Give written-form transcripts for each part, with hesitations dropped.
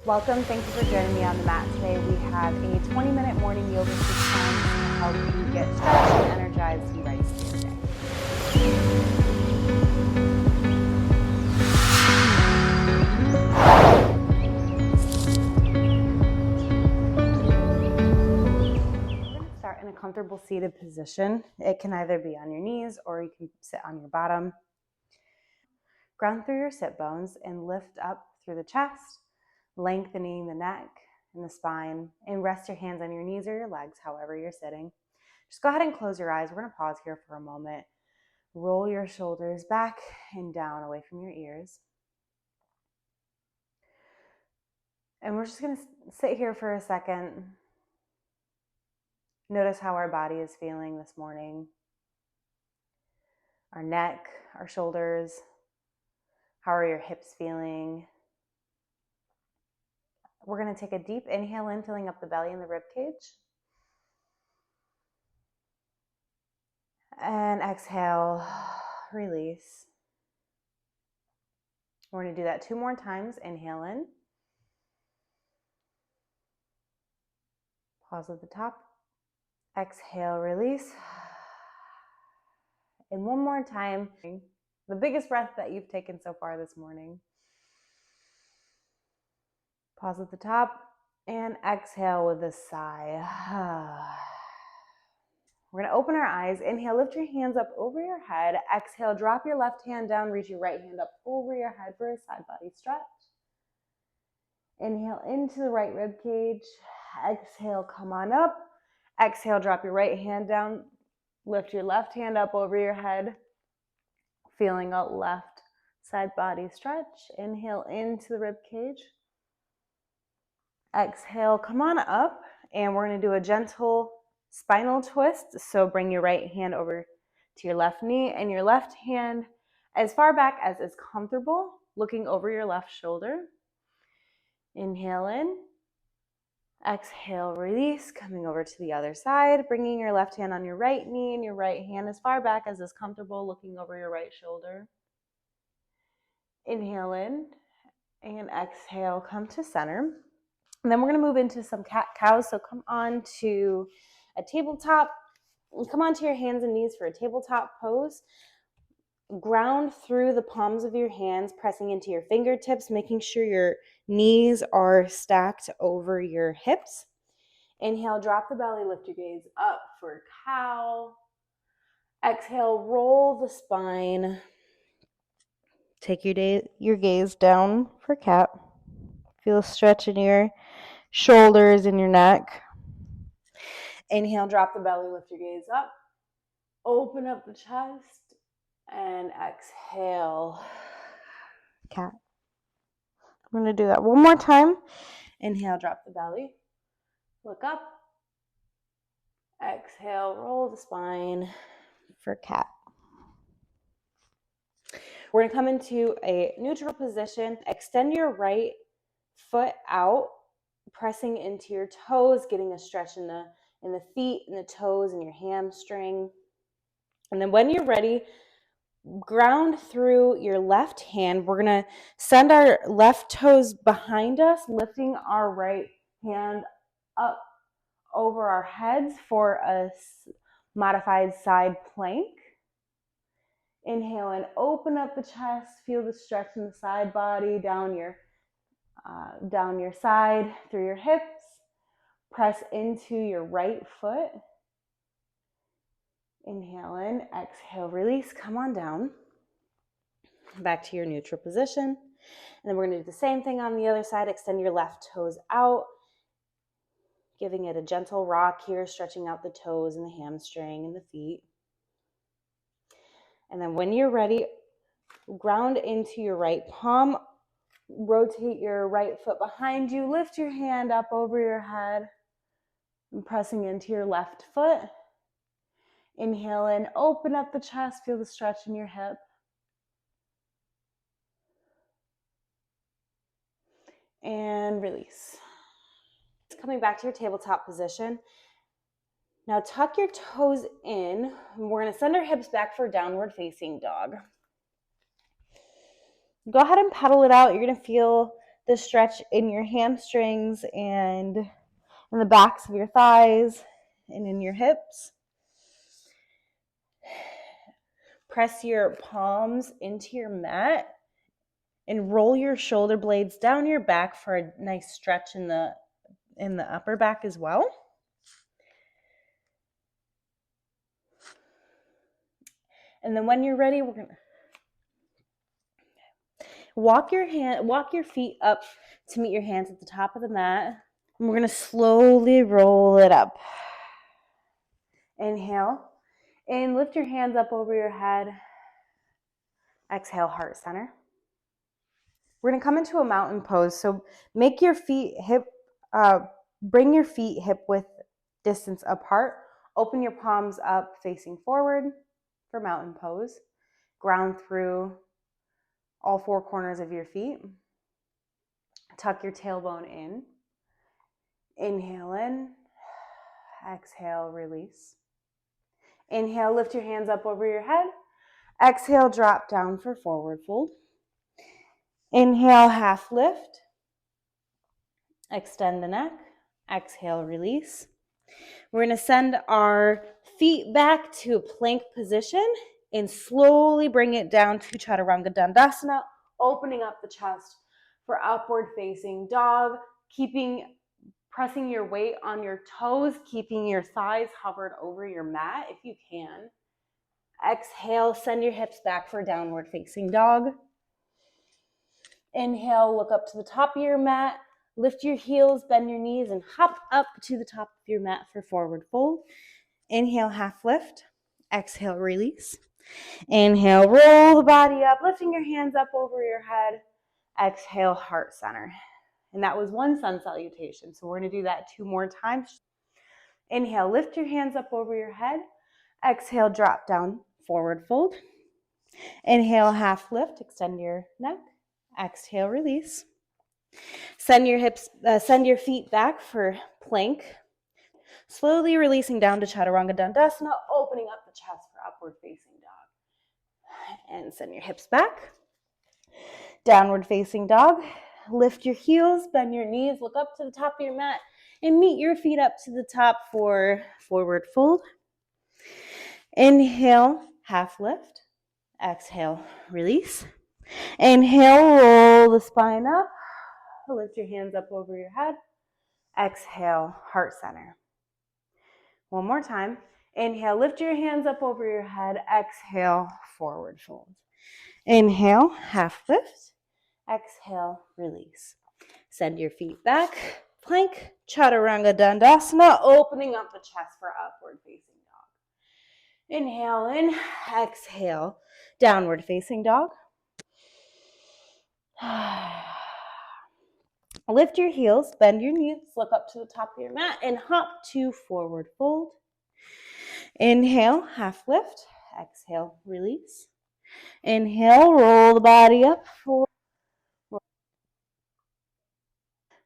Welcome, thank you for joining me on the mat today. We have a 20-minute morning yoga sequence to help you get stretched and energized to be ready for your day. We're going to start in a comfortable seated position. It can either be on your knees or you can sit on your bottom. Ground through your sit bones and lift up through the chest, lengthening the neck and the spine, and rest your hands on your knees or your legs, however you're sitting. Just go ahead and close your eyes. We're going to pause here for a moment. Roll your shoulders back and down away from your ears. And we're just going to sit here for a second. Notice how our body is feeling this morning. Our neck, our shoulders. How are your hips feeling? We're going to take a deep inhale in, filling up the belly and the rib cage. And exhale, release. We're going to do that 2 more times. Inhale in. Pause at the top. Exhale, release. And 1 more time. The biggest breath that you've taken so far this morning. Pause at the top and exhale with a sigh. We're going to open our eyes. Inhale, lift your hands up over your head. Exhale, drop your left hand down, reach your right hand up over your head for a side body stretch. Inhale into the right rib cage. Exhale, come on up. Exhale, drop your right hand down. Lift your left hand up over your head. Feeling out left side body stretch. Inhale into the rib cage. Exhale, come on up, and we're going to do a gentle spinal twist. So bring your right hand over to your left knee and your left hand as far back as is comfortable, looking over your left shoulder. Inhale in. Exhale, release, coming over to the other side, bringing your left hand on your right knee and your right hand as far back as is comfortable, looking over your right shoulder. Inhale in and exhale, come to center. And then we're going to move into some cat-cows. So come on to a tabletop. Come onto your hands and knees for a tabletop pose. Ground through the palms of your hands, pressing into your fingertips, making sure your knees are stacked over your hips. Inhale, drop the belly, lift your gaze up for cow. Exhale, roll the spine. Take your gaze down for cat. Feel a stretch in your shoulders and your neck. Inhale, drop the belly, lift your gaze up. Open up the chest and exhale, cat. I'm going to do that 1 more time. Inhale, drop the belly, look up. Exhale, roll the spine for cat. We're going to come into a neutral position. Extend your right foot out, pressing into your toes, getting a stretch in the feet and the toes and your hamstring. And then when you're ready, ground through your left hand. We're going to send our left toes behind us, lifting our right hand up over our heads for a modified side plank. Inhale and open up the chest. Feel the stretch in the side body, down your side, through your hips. Press into your right foot. Inhale in, exhale, release, come on down. Back to your neutral position. And then we're going to do the same thing on the other side. Extend your left toes out, giving it a gentle rock here, stretching out the toes and the hamstring and the feet. And then when you're ready, ground into your right palm, rotate your right foot behind you, lift your hand up over your head, and pressing into your left foot. Inhale in, open up the chest, feel the stretch in your hip. And release. Coming back to your tabletop position. Now tuck your toes in. We're going to send our hips back for downward facing dog. Go ahead and pedal it out. You're going to feel the stretch in your hamstrings and in the backs of your thighs and in your hips. Press your palms into your mat and roll your shoulder blades down your back for a nice stretch in the upper back as well. And then when you're ready, we're gonna walk your feet up to meet your hands at the top of the mat. And we're gonna slowly roll it up. Inhale, and lift your hands up over your head. Exhale, heart center. We're gonna come into a mountain pose. So make your feet bring your feet hip width distance apart. Open your palms up facing forward for mountain pose. Ground through all four corners of your feet. Tuck your tailbone in. Inhale in. Exhale, release. Inhale, lift your hands up over your head. Exhale, drop down for forward fold. Inhale, half lift. Extend the neck. Exhale, release. We're going to send our feet back to a plank position and slowly bring it down to Chaturanga Dandasana, opening up the chest for upward facing dog, pressing your weight on your toes, keeping your thighs hovered over your mat if you can. Exhale, send your hips back for downward facing dog. Inhale, look up to the top of your mat, lift your heels, bend your knees, and hop up to the top of your mat for forward fold. Inhale, half lift. Exhale, release. Inhale, roll the body up, lifting your hands up over your head. Exhale, heart center. And that was one sun salutation. So we're going to do that 2 more times. Inhale, lift your hands up over your head. Exhale, drop down, forward fold. Inhale, half lift, extend your neck. Exhale, release. Send your feet back for plank. Slowly releasing down to Chaturanga Dandasana, opening up the chest for upward facing dog. And send your hips back. Downward facing dog. Lift your heels, bend your knees, look up to the top of your mat, and meet your feet up to the top for forward fold. Inhale, half lift. Exhale, release. Inhale, roll the spine up. Lift your hands up over your head. Exhale, heart center. One more time. Inhale, lift your hands up over your head. Exhale, forward fold. Inhale, half lift. Exhale, release. Send your feet back. Plank, Chaturanga Dandasana, opening up the chest for upward facing dog. Inhale in, exhale, downward facing dog. Lift your heels, bend your knees, look up to the top of your mat, and hop to forward fold. Inhale, half lift. Exhale, release. Inhale, roll the body up.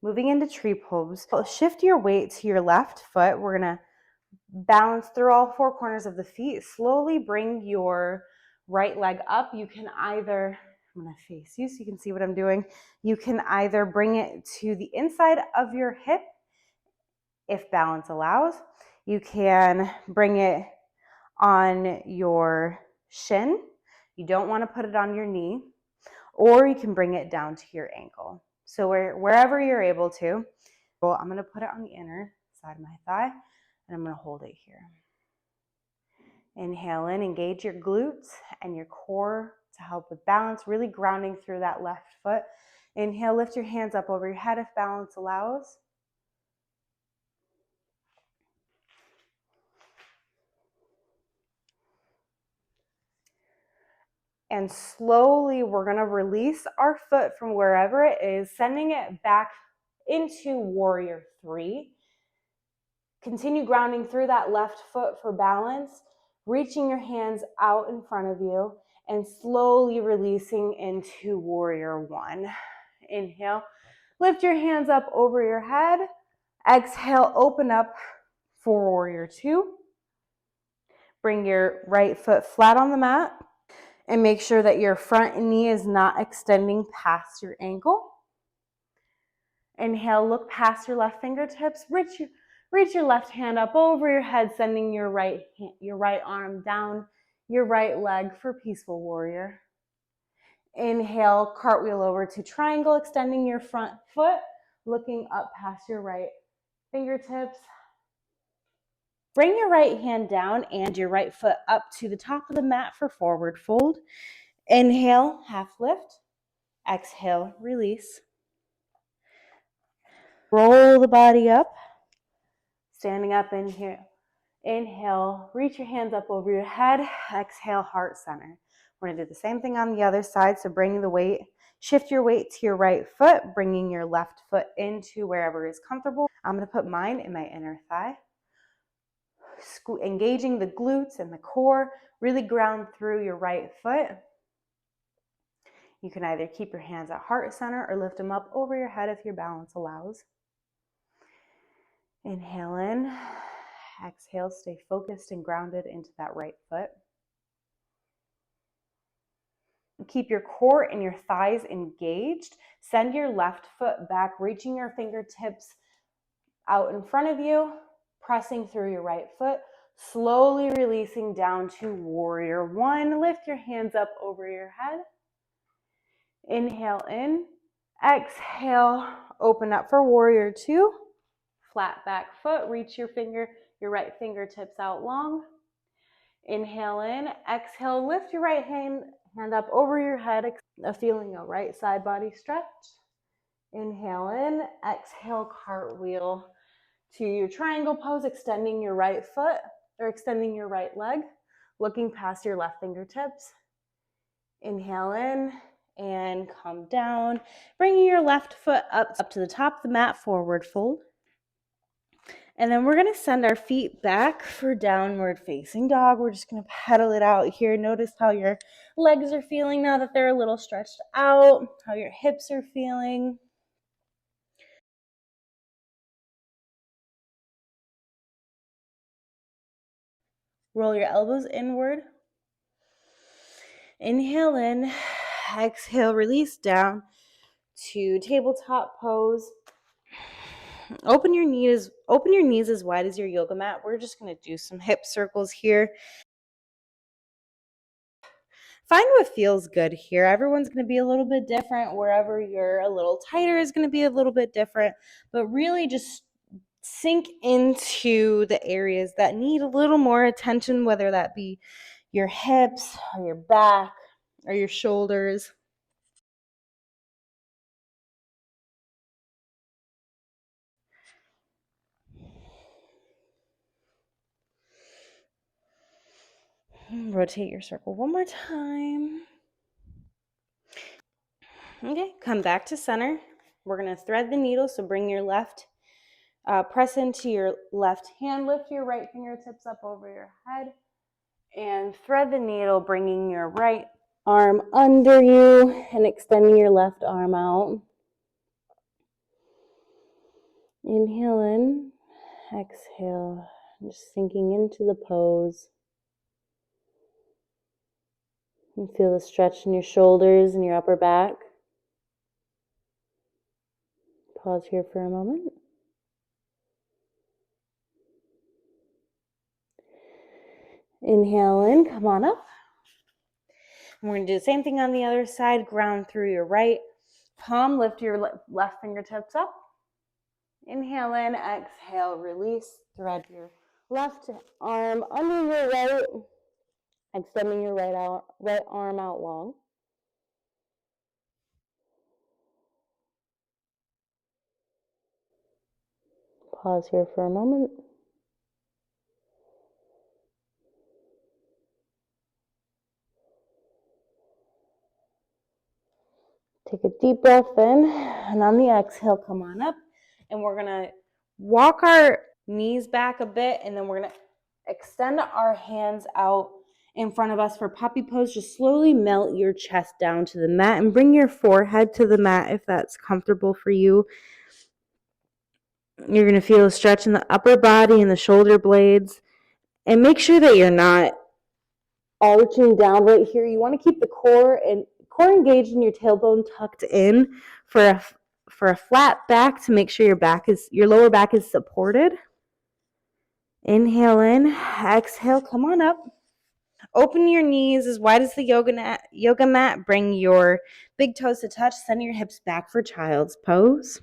Moving into tree pose. Shift your weight to your left foot. We're going to balance through all 4 corners of the feet. Slowly bring your right leg up. You can either, I'm going to face you so you can see what I'm doing. You can either bring it to the inside of your hip if balance allows. You can bring it on your shin. You don't want to put it on your knee, or you can bring it down to your ankle. So wherever you're able to. I'm going to put it on the inner side of my thigh, and I'm going to hold it here. Inhale in, engage your glutes and your core to help with balance, really grounding through that left foot. Inhale, lift your hands up over your head if balance allows. And slowly we're going to release our foot from wherever it is, sending it back into warrior 3. Continue grounding through that left foot for balance, reaching your hands out in front of you and slowly releasing into warrior 1. Inhale, lift your hands up over your head. Exhale, open up for warrior 2. Bring your right foot flat on the mat and make sure that your front knee is not extending past your ankle. Inhale, look past your left fingertips. Reach your left hand up over your head, sending your right arm down your right leg for peaceful warrior. Inhale, cartwheel over to triangle, extending your front foot, looking up past your right fingertips. Bring your right hand down and your right foot up to the top of the mat for forward fold. Inhale, half lift. Exhale, release. Roll the body up. Standing up in here. Inhale, reach your hands up over your head. Exhale, heart center. We're going to do the same thing on the other side. So bring the weight, shift your weight to your right foot, bringing your left foot into wherever is comfortable. I'm going to put mine in my inner thigh. Engaging the glutes and the core, really ground through your right foot. You can either keep your hands at heart center or lift them up over your head if your balance allows. Inhale in, exhale, stay focused and grounded into that right foot. Keep your core and your thighs engaged. Send your left foot back, reaching your fingertips out in front of you, pressing through your right foot, slowly releasing down to warrior one. Lift your hands up over your head. Inhale in, exhale, open up for warrior two. Flat back foot, reach your right fingertips out long. Inhale in, exhale, lift your right hand up over your head, feeling a right side body stretch. Inhale in, exhale, cartwheel to your triangle pose, extending your right foot or extending your right leg, looking past your left fingertips. Inhale in and come down, bringing your left foot up to the top of the mat, forward fold. And then we're going to send our feet back for downward facing dog. We're just going to pedal it out here. Notice how your legs are feeling now that they're a little stretched out, how your hips are feeling. Roll your elbows inward. Inhale in, exhale, release down to tabletop pose. Open your knees as wide as your yoga mat. We're just going to do some hip circles here. Find what feels good here. Everyone's going to be a little bit different. Wherever you're a little tighter is going to be a little bit different. But really just sink into the areas that need a little more attention, whether that be your hips or your back or your shoulders. Rotate your circle one more time. Okay, come back to center. We're going to thread the needle, so bring your left, press into your left hand, lift your right fingertips up over your head, and thread the needle, bringing your right arm under you and extending your left arm out. Inhale in, exhale, just sinking into the pose. And feel the stretch in your shoulders and your upper back. Pause here for a moment. Inhale in, come on up. And we're going to do the same thing on the other side. Ground through your right palm, lift your left fingertips up. Inhale in, exhale, release. Thread your left arm under your right, extending your right arm out long. Pause here for a moment. Take a deep breath in, and on the exhale, come on up. And we're going to walk our knees back a bit, and then we're going to extend our hands out in front of us for puppy pose. Just slowly melt your chest down to the mat and bring your forehead to the mat if that's comfortable for you. You're going to feel a stretch in the upper body and the shoulder blades. And make sure that you're not arching down right here. You want to keep the core engaged and your tailbone tucked in for for a flat back to make sure your lower back is supported. Inhale in, exhale, come on up. Open your knees as wide as the yoga mat. Bring your big toes to touch. Send your hips back for child's pose.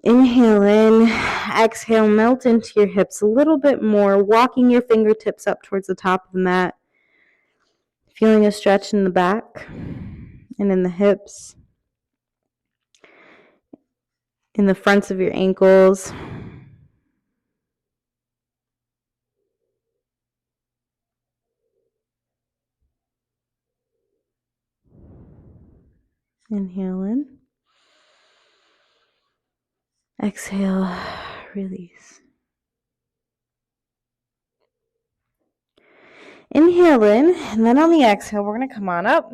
Inhale in, exhale, melt into your hips a little bit more, walking your fingertips up towards the top of the mat. Feeling a stretch in the back and in the hips, in the fronts of your ankles. Inhale in. Exhale, release. Inhale in, and then on the exhale, we're going to come on up.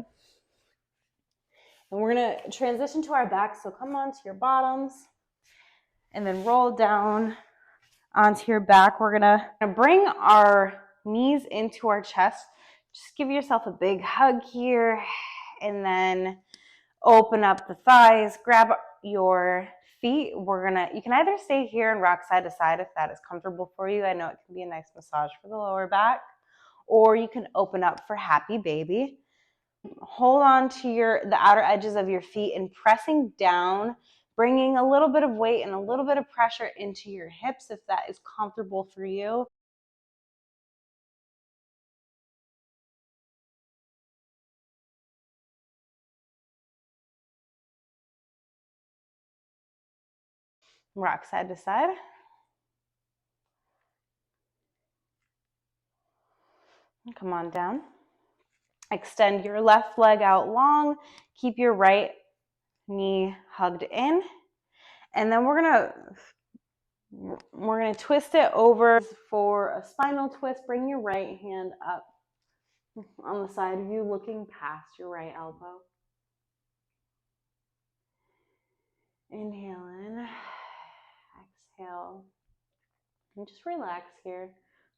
And we're going to transition to our back. So come onto your bottoms and then roll down onto your back. We're going to bring our knees into our chest. Just give yourself a big hug here and then open up the thighs. Grab your feet. You can either stay here and rock side to side if that is comfortable for you. I know it can be a nice massage for the lower back. Or you can open up for happy baby. Hold on to the outer edges of your feet and pressing down, bringing a little bit of weight and a little bit of pressure into your hips if that is comfortable for you. Rock side to side. Come on down. Extend your left leg out long. Keep your right knee hugged in. And then we're gonna twist it over for a spinal twist. Bring your right hand up on the side of you, looking past your right elbow. Inhale in, exhale, and just relax here.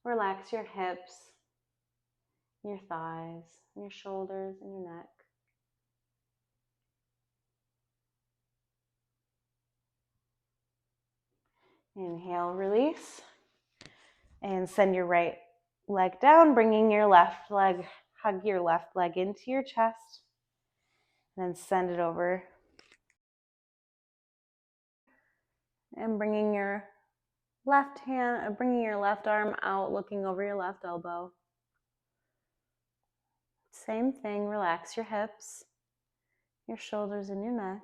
Relax your hips, your thighs, your shoulders, and your neck. Inhale, release, and send your right leg down, bringing your left leg, hug your left leg into your chest, and then send it over. And bringing your left arm out, looking over your left elbow. Same thing, relax your hips, your shoulders, and your neck.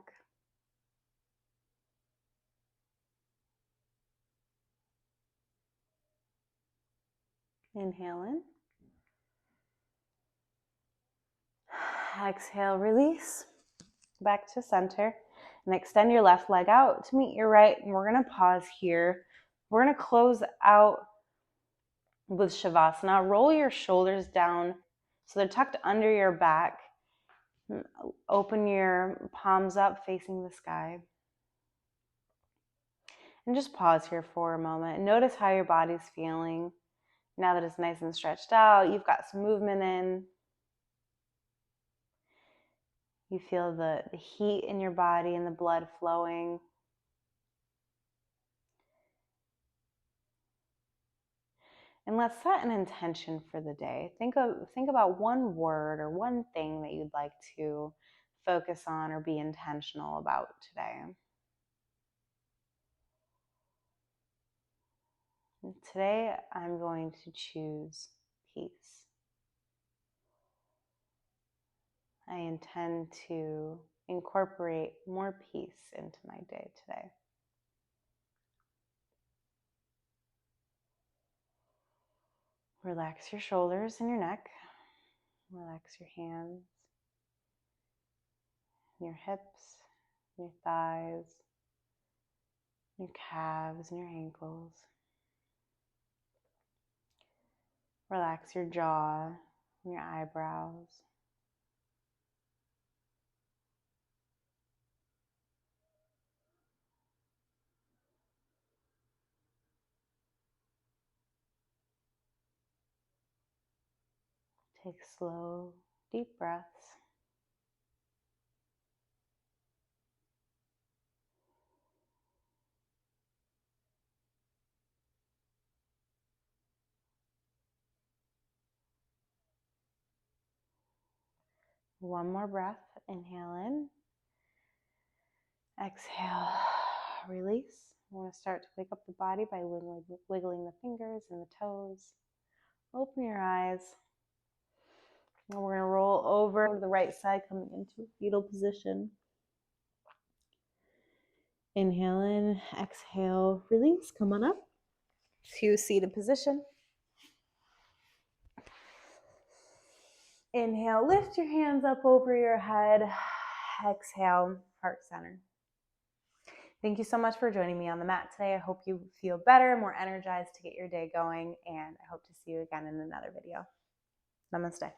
Inhale in. Exhale, release. Back to center. And extend your left leg out to meet your right. And we're going to pause here. We're going to close out with Shavasana. Roll your shoulders down so they're tucked under your back. Open your palms up facing the sky. And just pause here for a moment. Notice how your body's feeling. Now that it's nice and stretched out, you've got some movement in. You feel the heat in your body and the blood flowing. And let's set an intention for the day. Think about one word or one thing that you'd like to focus on or be intentional about today. And today, I'm going to choose peace. I intend to incorporate more peace into my day today. Relax your shoulders and your neck. Relax your hands, your hips, your thighs, your calves, and your ankles. Relax your jaw and your eyebrows. Take slow, deep breaths. One more breath. Inhale in. Exhale, release. You want to start to wake up the body by wiggling the fingers and the toes. Open your eyes. And we're going to roll over to the right side, coming into a fetal position. Inhale in, exhale, release. Come on up to seated position. Inhale, lift your hands up over your head. Exhale, heart center. Thank you so much for joining me on the mat today. I hope you feel better, more energized to get your day going, and I hope to see you again in another video. Namaste.